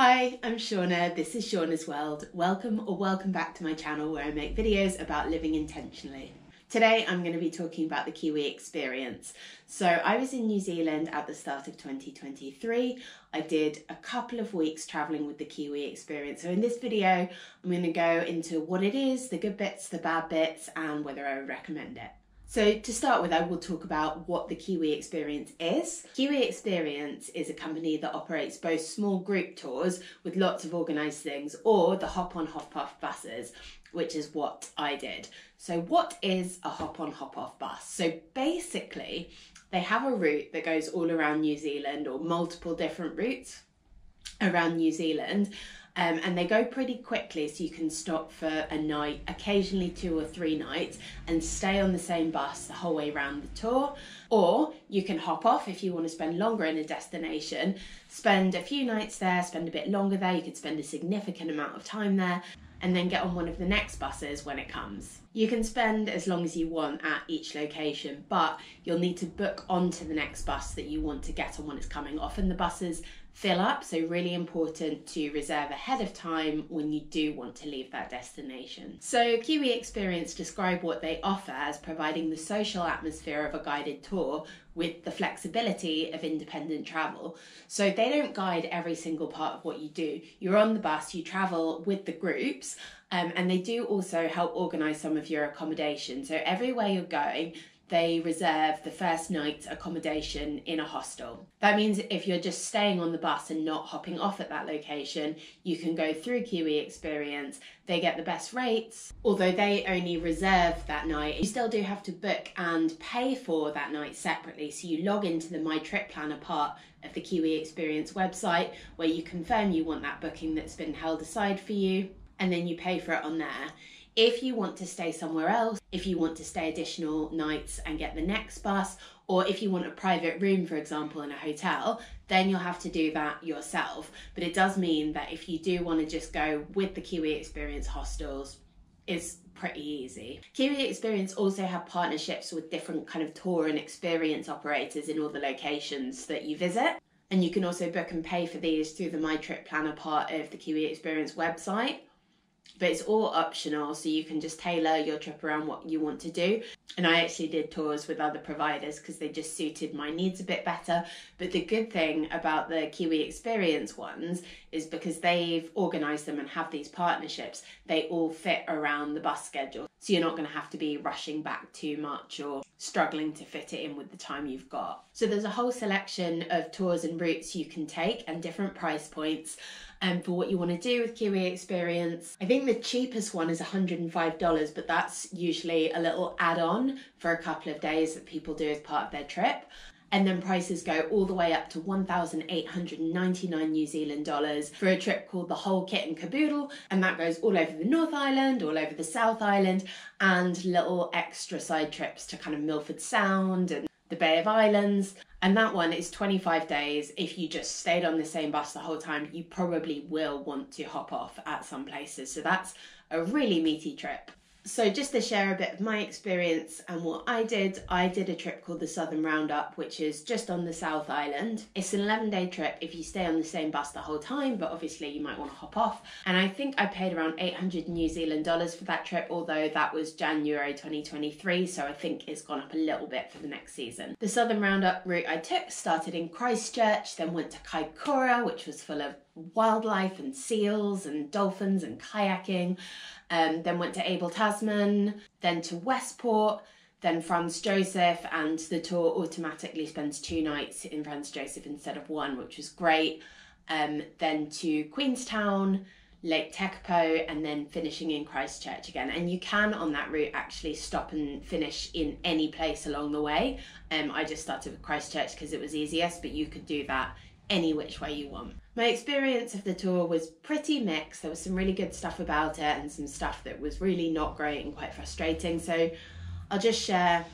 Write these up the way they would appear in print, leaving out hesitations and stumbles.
Hi, I'm Shauna, this is Shauna's World. Welcome back to my channel where I make videos about living intentionally. Today I'm going to be talking about the Kiwi Experience. So I was in New Zealand at the start of 2023. I did a couple of weeks travelling with the Kiwi Experience. So in this video I'm going to go into what it is, the good bits, the bad bits, and whether I would recommend it. So to start with, I will talk about what the Kiwi Experience is. Kiwi Experience is a company that operates both small group tours with lots of organised things or the hop-on hop-off buses, which is what I did. So what is a hop-on hop-off bus? So basically, they have a route that goes all around New Zealand or multiple different routes around New Zealand. And they go pretty quickly, so you can stop for a night, occasionally 2 or 3 nights, and stay on the same bus the whole way around the tour. Or you can hop off if you want to spend longer in a destination, spend a few nights there, spend a bit longer there, you could spend a significant amount of time there, and then get on one of the next buses when it comes. You can spend as long as you want at each location, but you'll need to book onto the next bus that you want to get on when it's coming. Often the buses fill up, so really important to reserve ahead of time when you do want to leave that destination. So Kiwi Experience describe what they offer as providing the social atmosphere of a guided tour with the flexibility of independent travel. So they don't guide every single part of what you do. You're on the bus, you travel with the groups, and they do also help organise some of your accommodation. So everywhere you're going, they reserve the first night's accommodation in a hostel. That means if you're just staying on the bus and not hopping off at that location, you can go through Kiwi Experience. They get the best rates. Although they only reserve that night, you still do have to book and pay for that night separately. So you log into the My Trip Planner part of the Kiwi Experience website where you confirm you want that booking that's been held aside for you, and then you pay for it on there. If you want to stay somewhere else, if you want to stay additional nights and get the next bus, or if you want a private room, for example, in a hotel, then you'll have to do that yourself. But it does mean that if you do want to just go with the Kiwi Experience hostels, it's pretty easy. Kiwi Experience also have partnerships with different kind of tour and experience operators in all the locations that you visit. And you can also book and pay for these through the My Trip Planner part of the Kiwi Experience website. But it's all optional, so you can just tailor your trip around what you want to do. And I actually did tours with other providers because they just suited my needs a bit better. But the good thing about the Kiwi Experience ones is because they've organised them and have these partnerships, they all fit around the bus schedule. So you're not going to have to be rushing back too much or struggling to fit it in with the time you've got. So there's a whole selection of tours and routes you can take and different price points for what you want to do with Kiwi Experience. I think the cheapest one is $105, but that's usually a little add-on for a couple of days that people do as part of their trip. And then prices go all the way up to 1,899 New Zealand dollars for a trip called the Whole Kit and Caboodle, and that goes all over the North Island, all over the South Island, and little extra side trips to kind of Milford Sound and the Bay of Islands. And that one is 25 days. If you just stayed on the same bus the whole time, you probably will want to hop off at some places. So that's a really meaty trip. So just to share a bit of my experience and what I did a trip called the Southern Roundup, which is just on the South Island. It's an 11-day trip if you stay on the same bus the whole time, but obviously you might want to hop off. And I think I paid around 800 New Zealand dollars for that trip, although that was January 2023, so I think it's gone up a little bit for the next season. The Southern Roundup route I took started in Christchurch, then went to Kaikoura, which was full of wildlife and seals and dolphins and kayaking. Then went to Abel Tasman, then to Westport, then Franz Josef, and the tour automatically spends 2 nights in Franz Josef instead of 1, which was great. Then to Queenstown, Lake Tekapo, and then finishing in Christchurch again. And you can, on that route, actually stop and finish in any place along the way. I just started with Christchurch because it was easiest, but you could do that any which way you want. My experience of the tour was pretty mixed. There was some really good stuff about it and some stuff that was really not great and quite frustrating. So I'll just share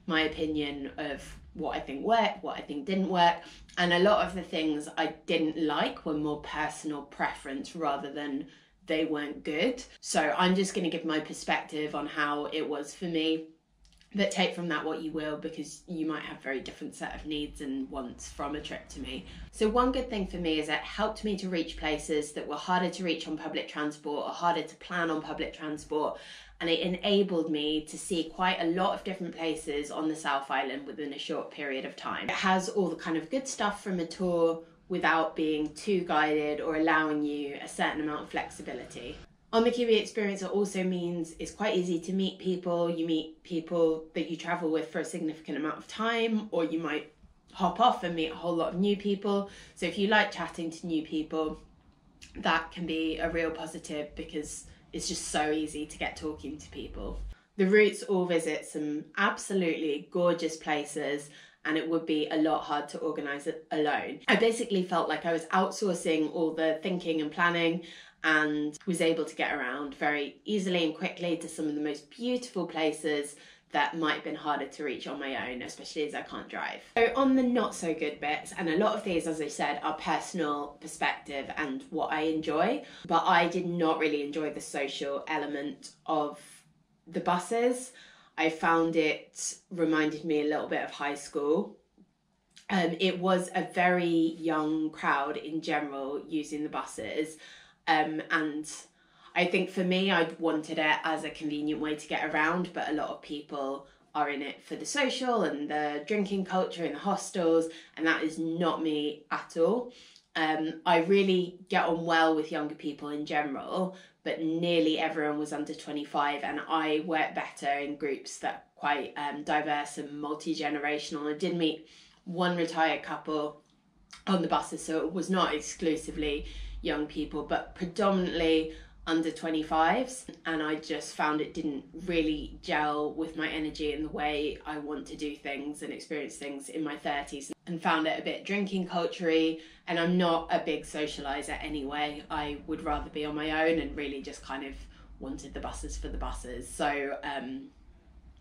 my opinion of what I think worked, what I think didn't work. And a lot of the things I didn't like were more personal preference rather than they weren't good. So I'm just going to give my perspective on how it was for me. But take from that what you will, because you might have very different set of needs and wants from a trip to me. So one good thing for me is it helped me to reach places that were harder to reach on public transport or harder to plan on public transport. And it enabled me to see quite a lot of different places on the South Island within a short period of time. It has all the kind of good stuff from a tour without being too guided or allowing you a certain amount of flexibility. On the Kiwi Experience, it also means it's quite easy to meet people. You meet people that you travel with for a significant amount of time, or you might hop off and meet a whole lot of new people. So if you like chatting to new people, that can be a real positive, because it's just so easy to get talking to people. The routes all visit some absolutely gorgeous places, and it would be a lot hard to organise it alone. I basically felt like I was outsourcing all the thinking and planning, and was able to get around very easily and quickly to some of the most beautiful places that might have been harder to reach on my own, especially as I can't drive. So on the not so good bits, and a lot of these, as I said, are personal perspective and what I enjoy, but I did not really enjoy the social element of the buses. I found it reminded me a little bit of high school. It was a very young crowd in general using the buses. And I think for me, I wanted it as a convenient way to get around, but a lot of people are in it for the social and the drinking culture in the hostels, and that is not me at all. I really get on well with younger people in general, but nearly everyone was under 25, and I work better in groups that are quite diverse and multi-generational. I did meet one retired couple on the buses, so it was not exclusively young people, but predominantly under 25s, and I just found it didn't really gel with my energy and the way I want to do things and experience things in my 30s, and found it a bit drinking culture-y, and I'm not a big socialiser anyway. I would rather be on my own, and really just kind of wanted the buses for the buses. So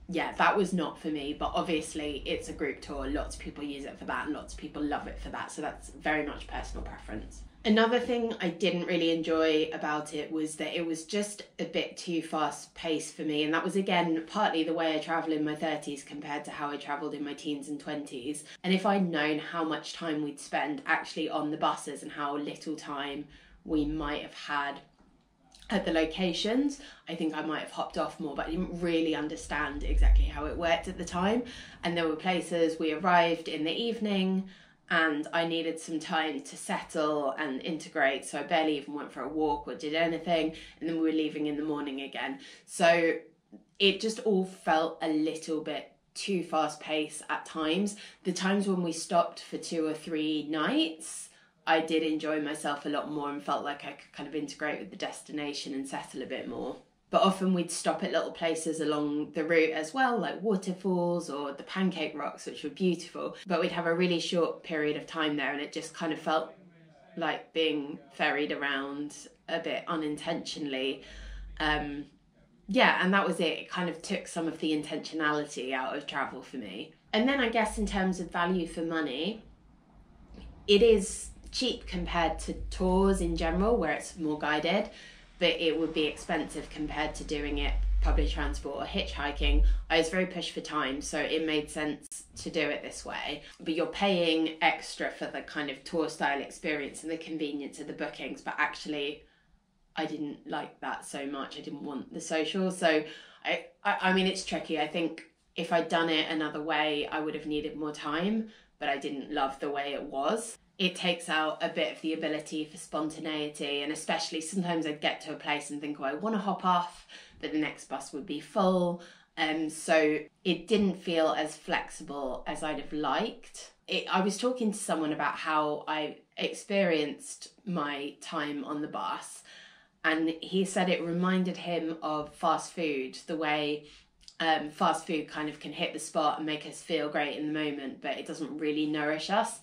yeah, that was not for me, but obviously it's a group tour, lots of people use it for that and lots of people love it for that, so that's very much personal preference. Another thing I didn't really enjoy about it was that it was just a bit too fast paced for me, and that was again partly the way I travel in my 30s compared to how I travelled in my teens and 20s. And if I'd known how much time we'd spend actually on the buses and how little time we might have had at the locations, I think I might have hopped off more, but I didn't really understand exactly how it worked at the time. And there were places we arrived in the evening and I needed some time to settle and integrate, so I barely even went for a walk or did anything, and then we were leaving in the morning again. So it just all felt a little bit too fast paced at times. The times when we stopped for 2 or 3 nights, I did enjoy myself a lot more and felt like I could kind of integrate with the destination and settle a bit more. But often we'd stop at little places along the route as well, like waterfalls or the Pancake Rocks, which were beautiful. But we'd have a really short period of time there, and it just kind of felt like being ferried around a bit unintentionally. Yeah, and that was it. It kind of took some of the intentionality out of travel for me. And then I guess in terms of value for money, it is cheap compared to tours in general, where it's more guided, but it would be expensive compared to doing it public transport or hitchhiking. I was very pushed for time, so it made sense to do it this way. But you're paying extra for the kind of tour style experience and the convenience of the bookings, but actually I didn't like that so much. I didn't want the social. So I mean, it's tricky. I think if I'd done it another way, I would have needed more time, but I didn't love the way it was. It takes out a bit of the ability for spontaneity, and especially sometimes I'd get to a place and think, oh, I want to hop off, but the next bus would be full. So it didn't feel as flexible as I'd have liked. I was talking to someone about how I experienced my time on the bus, and he said it reminded him of fast food, the way fast food kind of can hit the spot and make us feel great in the moment, but it doesn't really nourish us.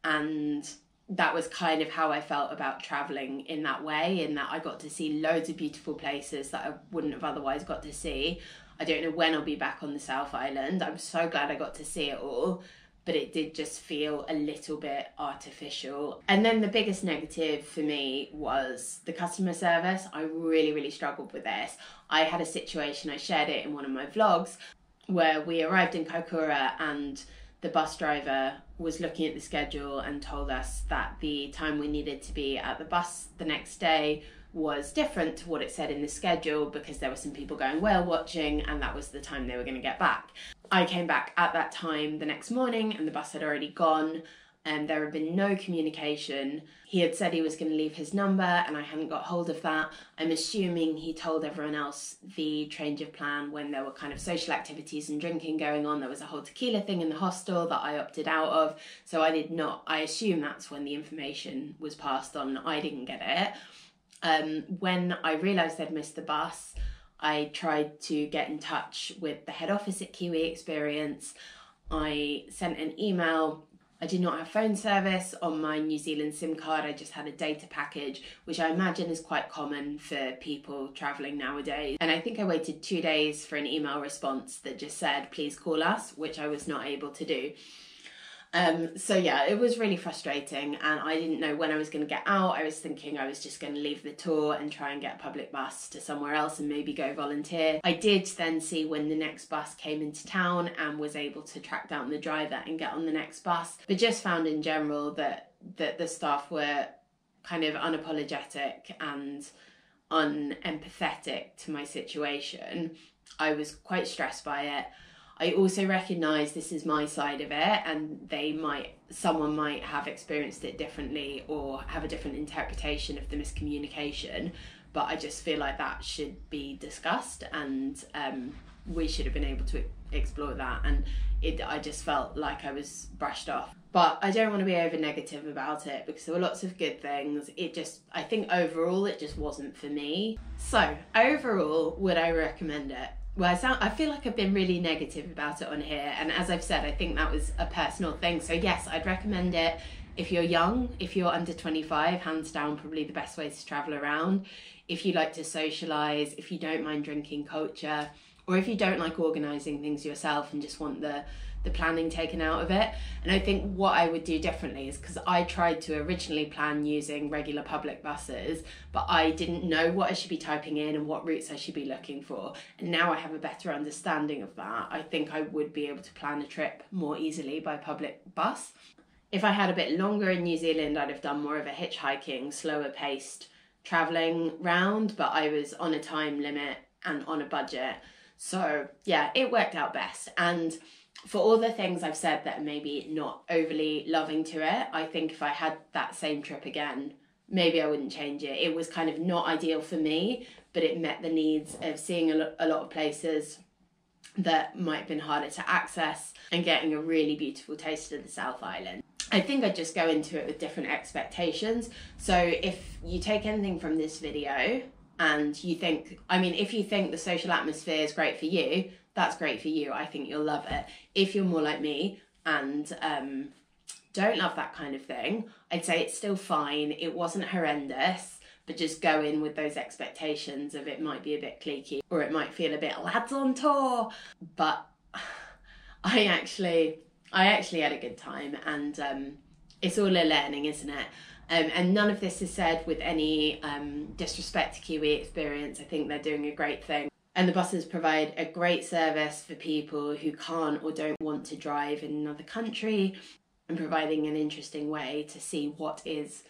And that was kind of how I felt about travelling in that way, in that I got to see loads of beautiful places that I wouldn't have otherwise got to see. I don't know when I'll be back on the South Island. I'm so glad I got to see it all, but it did just feel a little bit artificial. And then the biggest negative for me was the customer service. I really, really struggled with this. I had a situation, I shared it in one of my vlogs, where we arrived in Kaikoura and the bus driver was looking at the schedule and told us that the time we needed to be at the bus the next day was different to what it said in the schedule because there were some people going whale watching and that was the time they were going to get back. I came back at that time the next morning and the bus had already gone and there had been no communication. He had said he was going to leave his number and I hadn't got hold of that. I'm assuming he told everyone else the change of plan when there were kind of social activities and drinking going on. There was a whole tequila thing in the hostel that I opted out of. So I assume that's when the information was passed on. I didn't get it. When I realised I'd missed the bus, I tried to get in touch with the head office at Kiwi Experience. I sent an email. I did not have phone service on my New Zealand SIM card. I just had a data package, which I imagine is quite common for people travelling nowadays. And I think I waited 2 days for an email response that just said, please call us, which I was not able to do. So yeah, it was really frustrating and I didn't know when I was going to get out. I was thinking I was just going to leave the tour and try and get a public bus to somewhere else and maybe go volunteer. I did then see when the next bus came into town and was able to track down the driver and get on the next bus, but just found in general that the staff were kind of unapologetic and unempathetic to my situation. I was quite stressed by it. I also recognise this is my side of it and someone might have experienced it differently or have a different interpretation of the miscommunication, but I just feel like that should be discussed and we should have been able to explore that, and I just felt like I was brushed off. But I don't want to be over negative about it because there were lots of good things. I think overall it just wasn't for me. So overall, would I recommend it? Well, I feel like I've been really negative about it on here, and as I've said, I think that was a personal thing. So yes, I'd recommend it if you're young, if you're under 25, hands down, probably the best way to travel around. If you like to socialise, if you don't mind drinking culture, or if you don't like organising things yourself and just want the planning taken out of it. And I think what I would do differently is, because I tried to originally plan using regular public buses, but I didn't know what I should be typing in and what routes I should be looking for. And now I have a better understanding of that. I think I would be able to plan a trip more easily by public bus. If I had a bit longer in New Zealand, I'd have done more of a hitchhiking, slower paced travelling round, but I was on a time limit and on a budget. So yeah, it worked out best. And for all the things I've said that are maybe not overly loving to it, I think if I had that same trip again, maybe I wouldn't change it. It was kind of not ideal for me, but it met the needs of seeing a lot of places that might have been harder to access and getting a really beautiful taste of the South Island. I think I'd just go into it with different expectations. So if you take anything from this video and you think, if you think the social atmosphere is great for you, that's great for you. I think you'll love it. If you're more like me and don't love that kind of thing, I'd say it's still fine. It wasn't horrendous, but just go in with those expectations of it might be a bit cliquey or it might feel a bit lads on tour. But I actually had a good time, and it's all a learning, isn't it? And none of this is said with any disrespect to Kiwi Experience. I think they're doing a great thing. And the buses provide a great service for people who can't or don't want to drive in another country, and providing an interesting way to see what is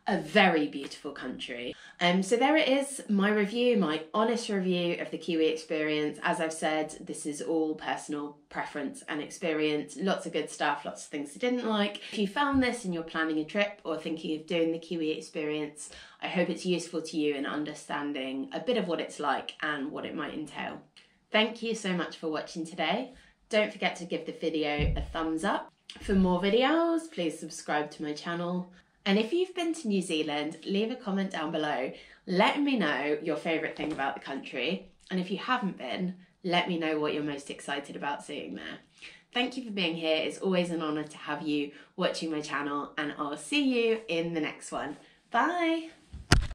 a very beautiful country. So there it is, my review, my honest review of the Kiwi Experience. As I've said, this is all personal preference and experience. Lots of good stuff, lots of things I didn't like. If you found this and you're planning a trip or thinking of doing the Kiwi Experience, I hope it's useful to you in understanding a bit of what it's like and what it might entail. Thank you so much for watching today. Don't forget to give the video a thumbs up. For more videos, please subscribe to my channel. And if you've been to New Zealand, leave a comment down below. Let me know your favourite thing about the country. And if you haven't been, let me know what you're most excited about seeing there. Thank you for being here. It's always an honour to have you watching my channel, and I'll see you in the next one. Bye!